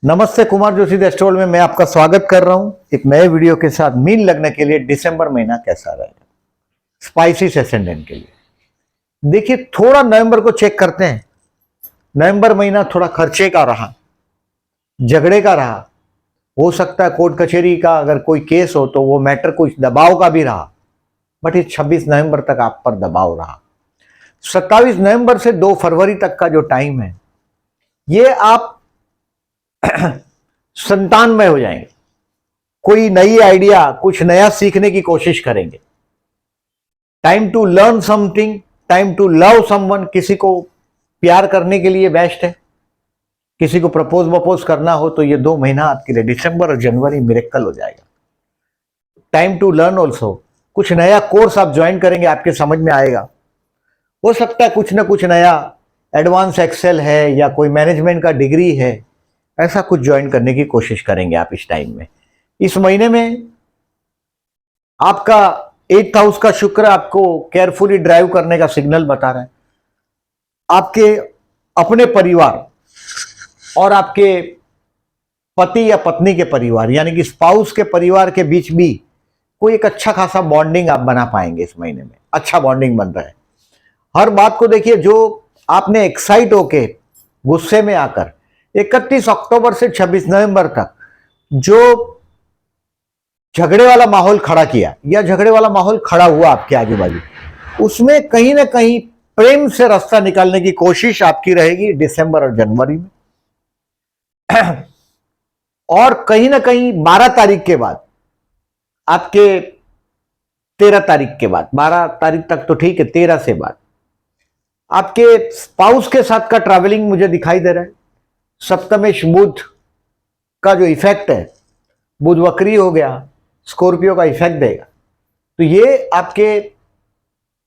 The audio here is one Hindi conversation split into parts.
नमस्ते, कुमार जोशी द एस्ट्रोल में मैं आपका स्वागत कर रहा हूं एक नए वीडियो के साथ। मीन लग्न के लिए दिसंबर महीना कैसा रहेगा, स्पाइसिस एसेंडेंट के लिए। देखिए, थोड़ा नवंबर को चेक करते हैं। नवंबर महीना थोड़ा खर्चे का रहा, झगड़े का रहा, हो सकता है कोर्ट कचहरी का अगर कोई केस हो तो वो मैटर कुछ दबाव का भी रहा। बट ये 26 नवंबर तक आप पर दबाव रहा। 27 नवंबर से 2 फरवरी तक का जो टाइम है, ये आप संतानमय हो जाएंगे। कोई नई आइडिया, कुछ नया सीखने की कोशिश करेंगे। Time to learn something, time to love someone. किसी को प्यार करने के लिए बेस्ट है। किसी को प्रपोज करना हो तो ये 2 महीना आपके लिए, दिसंबर और जनवरी, मिरेकल हो जाएगा। Time to learn also. कुछ नया कोर्स आप ज्वाइन करेंगे, आपके समझ में आएगा। हो सकता है कुछ ना कुछ नया, एडवांस एक्सेल है या कोई मैनेजमेंट का डिग्री है, ऐसा कुछ ज्वाइन करने की कोशिश करेंगे आप इस टाइम में। इस महीने में आपका 8th हाउस का शुक्र आपको केयरफुली ड्राइव करने का सिग्नल बता रहा है। आपके अपने परिवार और आपके पति या पत्नी के परिवार यानी कि स्पाउस के परिवार के बीच भी कोई एक अच्छा खासा बॉन्डिंग आप बना पाएंगे। इस महीने में अच्छा बॉन्डिंग बन रहा है। हर बात को देखिए, जो आपने एक्साइट होके गुस्से में आकर 31 अक्टूबर से 26 नवंबर तक जो झगड़े वाला माहौल खड़ा किया या झगड़े वाला माहौल खड़ा हुआ आपके आजू बाजू, उसमें कहीं ना कहीं प्रेम से रास्ता निकालने की कोशिश आपकी रहेगी दिसंबर और जनवरी में। और कहीं ना कहीं 12 तारीख के बाद, आपके 13 तारीख के बाद, 12 तारीख तक तो ठीक है, 13 से बाद आपके स्पाउस के साथ का ट्रैवलिंग मुझे दिखाई दे रहा है। सप्तमेश बुध का जो इफेक्ट है, बुध वक्री हो गया, स्कॉर्पियो का इफेक्ट देगा। तो ये आपके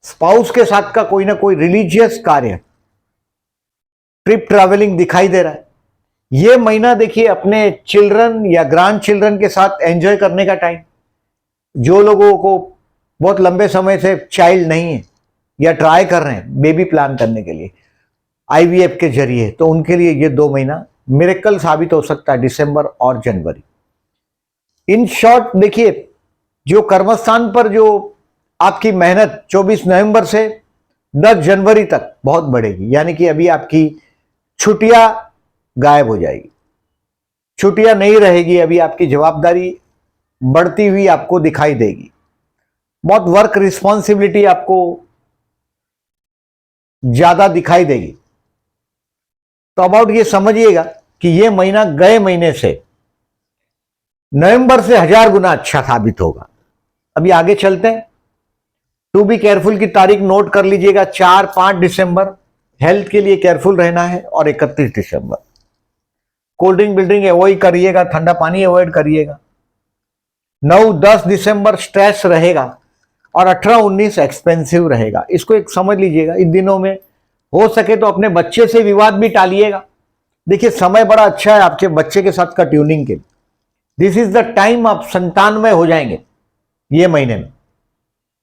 स्पाउस के साथ का कोई ना कोई रिलीजियस कार्य, ट्रिप ट्रैवलिंग दिखाई दे रहा है। ये महीना देखिए अपने चिल्ड्रन या ग्रैंड चिल्ड्रन के साथ एंजॉय करने का टाइम। जो लोगों को बहुत लंबे समय से चाइल्ड नहीं है या ट्राई कर रहे हैं बेबी प्लान करने के लिए IVF के जरिए, तो उनके लिए ये 2 महीना मिरेकल साबित हो सकता है, दिसंबर और जनवरी। इन शॉर्ट देखिए, जो कर्मस्थान पर जो आपकी मेहनत 24 नवंबर से 10 जनवरी तक बहुत बढ़ेगी। यानी कि अभी आपकी छुट्टियां गायब हो जाएगी, छुट्टियां नहीं रहेगी। अभी आपकी जवाबदारी बढ़ती हुई आपको दिखाई देगी। बहुत वर्क रिस्पॉन्सिबिलिटी आपको ज्यादा दिखाई देगी। तो अबाउट ये समझिएगा कि ये महीना गए महीने से, नवंबर से 1000 गुना अच्छा साबित होगा। अभी आगे चलते हैं। टू बी केयरफुल की तारीख नोट कर लीजिएगा, 4-5 दिसंबर हेल्थ के लिए केयरफुल रहना है, और 31 दिसंबर कोल्ड ड्रिंक बिल्ड्रिंक अवॉइड करिएगा, ठंडा पानी अवॉइड करिएगा। 9-10 दिसंबर स्ट्रेस रहेगा, और 18-19 एक्सपेंसिव रहेगा। इसको एक समझ लीजिएगा। इन दिनों में हो सके तो अपने बच्चे से विवाद भी टालिएगा। देखिए, समय बड़ा अच्छा है आपके बच्चे के साथ का ट्यूनिंग के लिए। दिस इज द टाइम आप संतानमय हो जाएंगे। ये महीने में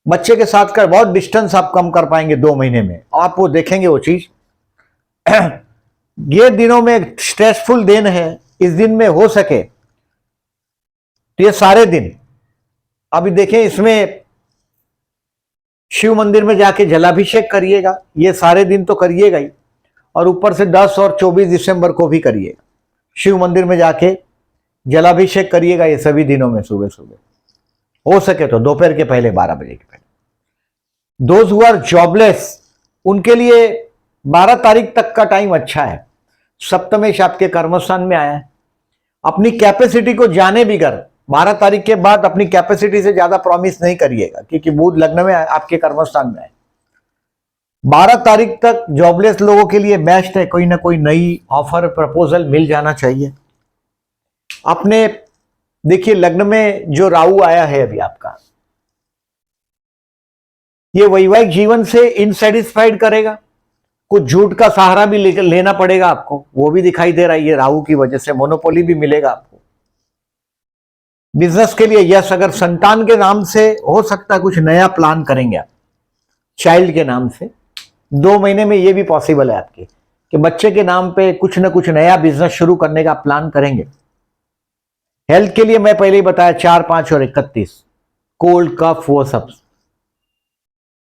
बच्चे के साथ का बहुत डिस्टेंस आप कम कर पाएंगे 2 महीने में, आप वो देखेंगे वो चीज। ये दिनों में स्ट्रेसफुल दिन है। इस दिन में हो सके तो ये सारे दिन, अभी देखें, इसमें शिव मंदिर में जाके जलाभिषेक करिएगा। ये सारे दिन तो करिएगा ही, और ऊपर से 10 और 24 दिसंबर को भी करिएगा। शिव मंदिर में जाके जलाभिषेक करिएगा ये सभी दिनों में, सुबह सुबह। हो सके तो दोपहर के पहले, 12 बजे के पहले। दोज हु आर जॉबलेस, उनके लिए 12 तारीख तक का टाइम अच्छा है। सप्तमेश आपके कर्मस्थान में आया है। अपनी कैपेसिटी को जाने बिगर 12 तारीख के बाद अपनी कैपेसिटी से ज्यादा प्रॉमिस नहीं करिएगा, क्योंकि बुध लग्न में आपके कर्मस्थान में है। 12 तारीख तक जॉबलेस लोगों के लिए बेस्ट है। कोई ना कोई नई ऑफर, प्रपोजल मिल जाना चाहिए। अपने देखिए, लग्न में जो राहु आया है अभी आपका, ये वैवाहिक जीवन से इनसेटिस्फाइड करेगा। कुछ झूठ का सहारा भी लेना पड़ेगा आपको, वो भी दिखाई दे रहा है। ये राहु की वजह से मोनोपोली भी मिलेगा आपको। बिजनेस के लिए यस, अगर संतान के नाम से हो सकता है कुछ नया प्लान करेंगे आप, चाइल्ड के नाम से 2 महीने में, ये भी पॉसिबल है आपकी। कि बच्चे के नाम पे कुछ ना कुछ नया बिजनेस शुरू करने का प्लान करेंगे। हेल्थ के लिए मैं पहले ही बताया 4, 5 और 31, कोल्ड कफ वो सब।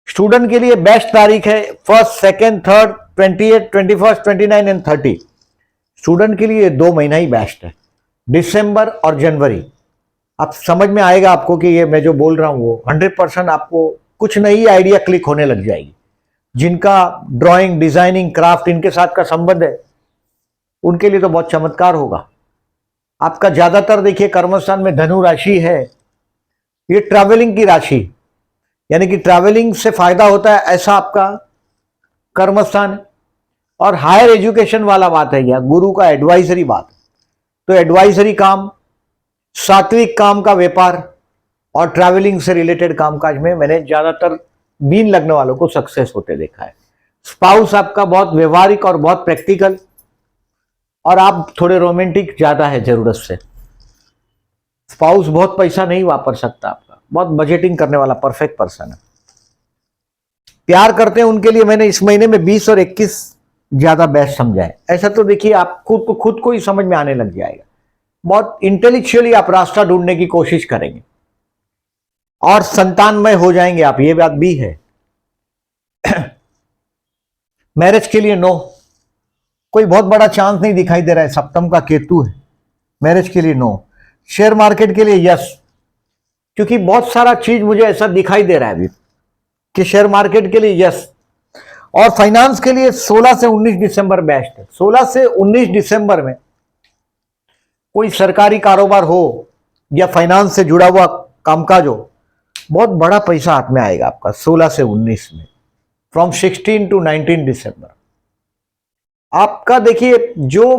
स्टूडेंट के लिए बेस्ट तारीख है 1, 2, 3, 28, 21, 29 एंड 30। स्टूडेंट के लिए 2 महीना ही बेस्ट है, दिसंबर और जनवरी। आप समझ में आएगा आपको कि ये मैं जो बोल रहा हूं वो 100% आपको कुछ नई आइडिया क्लिक होने लग जाएगी। जिनका ड्राइंग, डिजाइनिंग, क्राफ्ट इनके साथ का संबंध है उनके लिए तो बहुत चमत्कार होगा। आपका ज्यादातर देखिए कर्मस्थान में धनु राशि है, ये ट्रैवलिंग की राशि, यानी कि ट्रैवलिंग से फायदा होता है ऐसा आपका कर्मस्थान है। और हायर एजुकेशन वाला बात है, या गुरु का एडवाइजरी बात, तो एडवाइजरी काम, सात्विक काम का व्यापार और ट्रैवलिंग से रिलेटेड कामकाज में मैंने ज्यादातर मीन लग्न वालों को सक्सेस होते देखा है। स्पाउस आपका बहुत व्यवहारिक और बहुत प्रैक्टिकल, और आप थोड़े रोमांटिक ज्यादा है जरूरत से। स्पाउस बहुत पैसा नहीं वापर सकता आपका, बहुत बजटिंग करने वाला परफेक्ट पर्सन है। प्यार करते हैं उनके लिए मैंने इस महीने में 20 और 21 ज्यादा बेस्ट समझा है। ऐसा तो देखिए आप खुद को ही समझ में आने लग जाएगा। बहुत इंटेलेक्चुअली आप रास्ता ढूंढने की कोशिश करेंगे और संतानमय हो जाएंगे आप, ये बात भी है। मैरिज के लिए नो, कोई बहुत बड़ा चांस नहीं दिखाई दे रहा है, सप्तम का केतु है। मैरिज के लिए नो। शेयर मार्केट के लिए यस, क्योंकि बहुत सारा चीज मुझे ऐसा दिखाई दे रहा है अभी कि शेयर मार्केट के लिए यस। और फाइनेंस के लिए 16 से 19 दिसंबर बेस्ट है। 16 से 19 दिसंबर में कोई सरकारी कारोबार हो या फाइनेंस से जुड़ा हुआ कामकाज हो, बहुत बड़ा पैसा हाथ में आएगा आपका 16 से 19 में, फ्रॉम 16 टू 19 दिसंबर। आपका देखिए जो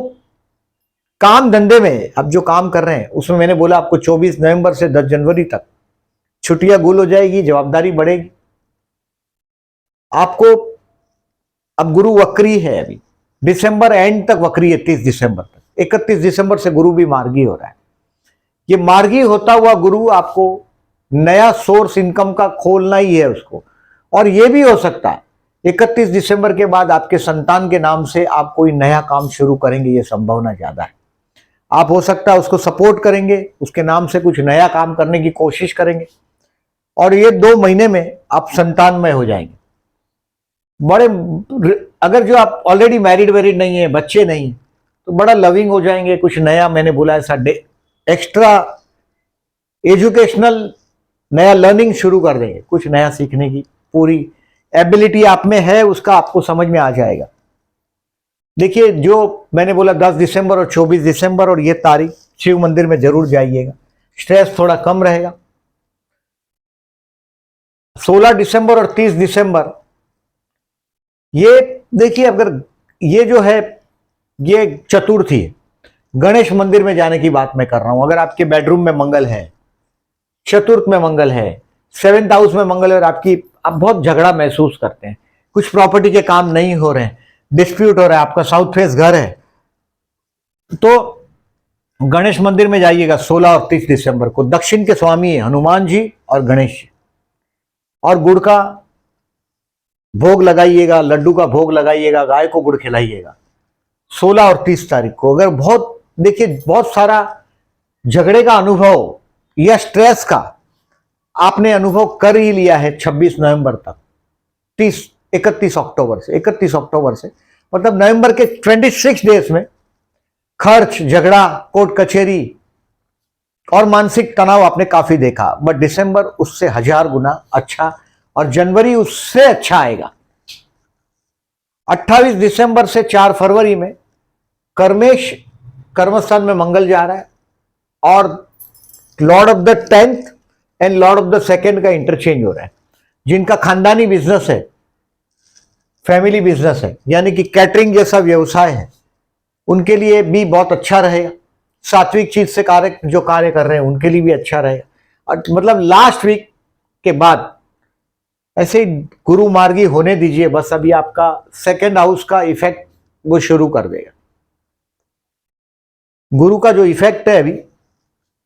काम धंधे में आप जो काम कर रहे हैं उसमें मैंने बोला आपको 24 नवंबर से 10 जनवरी तक छुट्टियां गुल हो जाएगी, जवाबदारी बढ़ेगी आपको। अब गुरु वक्री है, अभी दिसंबर एंड तक वक्री है, 30 दिसंबर तक। 31 दिसंबर से गुरु भी मार्गी हो रहा है। ये मार्गी होता हुआ गुरु आपको नया सोर्स इनकम का खोलना ही है उसको। और ये भी हो सकता है 31 दिसंबर के बाद आपके संतान के नाम से आप कोई नया काम शुरू करेंगे, ये संभावना ज्यादा है। आप हो सकता है उसको सपोर्ट करेंगे, उसके नाम से कुछ नया काम करने की कोशिश करेंगे, और ये 2 महीने में आप संतानमय हो जाएंगे। बड़े, अगर जो आप ऑलरेडी मैरिड वेरिड नहीं है, बच्चे नहीं, तो बड़ा लविंग हो जाएंगे। कुछ नया मैंने बोला ऐसा एक्स्ट्रा एजुकेशनल नया लर्निंग शुरू कर देंगे, कुछ नया सीखने की पूरी एबिलिटी आप में है, उसका आपको समझ में आ जाएगा। देखिए जो मैंने बोला 10 दिसंबर और 24 दिसंबर और ये तारीख, शिव मंदिर में जरूर जाइएगा, स्ट्रेस थोड़ा कम रहेगा। 16 दिसंबर और 30 दिसंबर, ये देखिए अगर ये जो है ये चतुर्थी है, गणेश मंदिर में जाने की बात मैं कर रहा हूं। अगर आपके बेडरूम में मंगल है, चतुर्थ में मंगल है, 7th हाउस में मंगल है, और आप बहुत झगड़ा महसूस करते हैं, कुछ प्रॉपर्टी के काम नहीं हो रहे हैं, डिस्प्यूट हो रहा है, आपका साउथ फेस घर है, तो गणेश मंदिर में जाइएगा 16 और 30 दिसंबर को। दक्षिण के स्वामी है हनुमान जी और गणेश जी, और गुड़ का भोग लगाइएगा, लड्डू का भोग लगाइएगा, गाय को गुड़ खिलाइएगा 16 और 30 तारीख को। अगर बहुत देखिए बहुत सारा झगड़े का अनुभव या स्ट्रेस का आपने अनुभव कर ही लिया है 26 नवंबर तक, 31 अक्टूबर से मतलब नवंबर के 26 डेज में खर्च, झगड़ा, कोर्ट कचहरी और मानसिक तनाव आपने काफी देखा। बट दिसंबर उससे 1000 गुना अच्छा, और जनवरी उससे अच्छा आएगा। 28 दिसंबर से 4 फरवरी में कर्मेश कर्मस्थान में मंगल जा रहा है, और Lord of the 10th and Lord of the 2nd का इंटरचेंज हो रहा है। जिनका खानदानी बिजनेस है, फैमिली बिजनेस है, यानी कि कैटरिंग जैसा व्यवसाय है, उनके लिए भी बहुत अच्छा रहेगा। सात्विक चीज से कार्य कर रहे हैं उनके लिए भी अच्छा रहेगा। और मतलब लास्ट वीक के बाद ऐसे ही गुरु मार्गी होने दीजिए बस। अभी आपका 2nd हाउस का इफेक्ट वो शुरू कर देगा। गुरु का जो इफेक्ट है अभी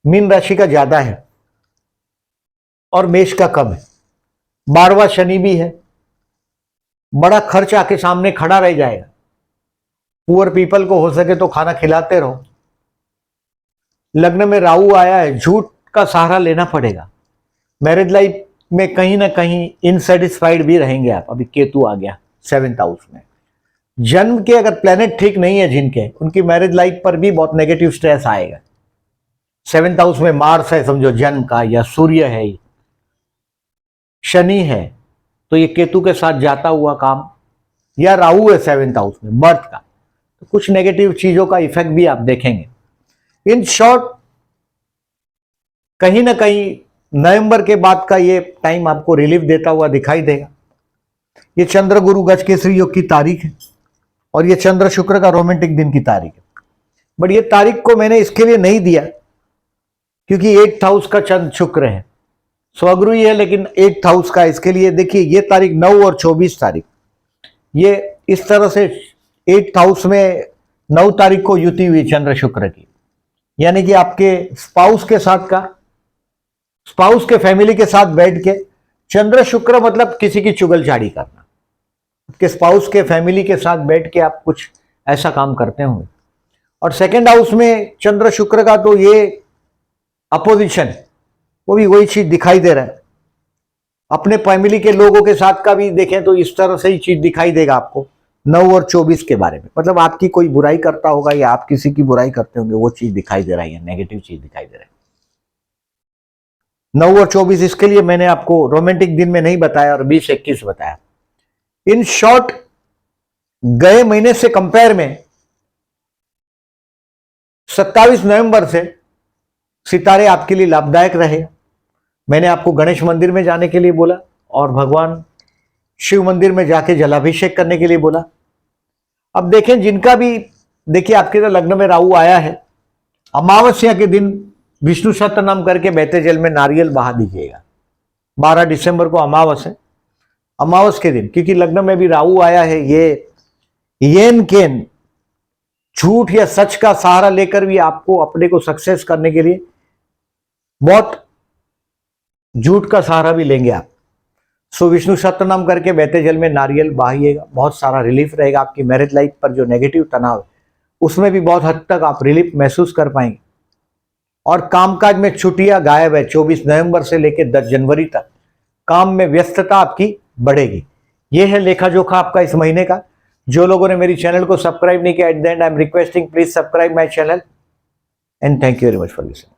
मीन राशि का ज्यादा है और मेष का कम है। 12वां शनि भी है, बड़ा खर्च आके सामने खड़ा रह जाएगा। पुअर पीपल को हो सके तो खाना खिलाते रहो। लग्न में राहु आया है, झूठ का सहारा लेना पड़ेगा। मैरिज लाइफ में कहीं ना कहीं इनसेटिस्फाइड भी रहेंगे आप। अभी केतु आ गया 7th हाउस में। जन्म के अगर प्लेनेट ठीक नहीं है जिनके, उनकी मैरिज लाइफ पर भी बहुत नेगेटिव स्ट्रेस आएगा। 7th हाउस में मार्स है समझो जन्म का, या सूर्य है, शनि है, तो ये केतु के साथ जाता हुआ काम, या राहु है 7th हाउस में बर्थ का, तो कुछ नेगेटिव चीजों का इफेक्ट भी आप देखेंगे। इन शॉर्ट कहीं ना कहीं नवंबर के बाद का ये टाइम आपको रिलीफ देता हुआ दिखाई देगा। ये चंद्र गुरु गज केसरी योग की तारीख है और ये चंद्र शुक्र का रोमांटिक दिन की तारीख है। बट ये तारीख को मैंने इसके लिए नहीं दिया क्योंकि 8th हाउस का चंद्र शुक्र है, स्वगुरु ही है, लेकिन 8th हाउस का इसके लिए देखिए ये तारीख 9 और 24 तारीख, ये इस तरह से 8th हाउस में 9 तारीख को युति हुई चंद्र शुक्र की, यानी कि आपके स्पाउस के साथ का, स्पाउस के फैमिली के साथ बैठ के चंद्र शुक्र मतलब किसी की चुगलचाड़ी करना, आपके स्पाउस के फैमिली के साथ बैठ के आप कुछ ऐसा काम करते होंगे। और 2nd हाउस में चंद्र शुक्र का तो ये अपोजिशन, वो भी वही चीज दिखाई दे रहा है। अपने फैमिली के लोगों के साथ का भी देखें तो इस तरह से ही चीज दिखाई देगा आपको 9 और 24 के बारे में, मतलब आपकी कोई बुराई करता होगा या आप किसी की बुराई करते होंगे, वो चीज दिखाई दे रही है, नेगेटिव चीज दिखाई दे रही है। 9 और 24 इसके लिए मैंने आपको रोमांटिक दिन में नहीं बताया और 20-21 बताया। इन शॉर्ट गए महीने से कंपेयर में 27 नवंबर से सितारे आपके लिए लाभदायक रहे। मैंने आपको गणेश मंदिर में जाने के लिए बोला और भगवान शिव मंदिर में जाके जलाभिषेक करने के लिए बोला। अब देखें जिनका भी, देखिए आपके तो लग्न में राहु आया है, अमावस्या के दिन विष्णु सहस्त्र नाम करके बहते जल में नारियल बहा दीजिएगा। 12 दिसंबर को अमावस है, अमावस के दिन, क्योंकि लग्न में भी राहु आया है, ये येन केन झूठ या सच का सहारा लेकर भी आपको अपने को सक्सेस करने के लिए बहुत झूठ का सहारा भी लेंगे आप। सो विष्णु सहस्त्र नाम करके बहते जल में नारियल बहाइएगा, बहुत सारा रिलीफ रहेगा। आपकी मैरिज लाइफ पर जो नेगेटिव तनाव है उसमें भी बहुत हद तक आप रिलीफ महसूस कर पाएंगे। और कामकाज में छुट्टियां गायब है, 24 नवंबर से लेकर 10 जनवरी तक काम में व्यस्तता आपकी बढ़ेगी। यह है लेखा जोखा आपका इस महीने का। जो लोगों ने मेरी चैनल को सब्सक्राइब नहीं किया, at the and I am requesting please subscribe my channel and thank you very much for listening.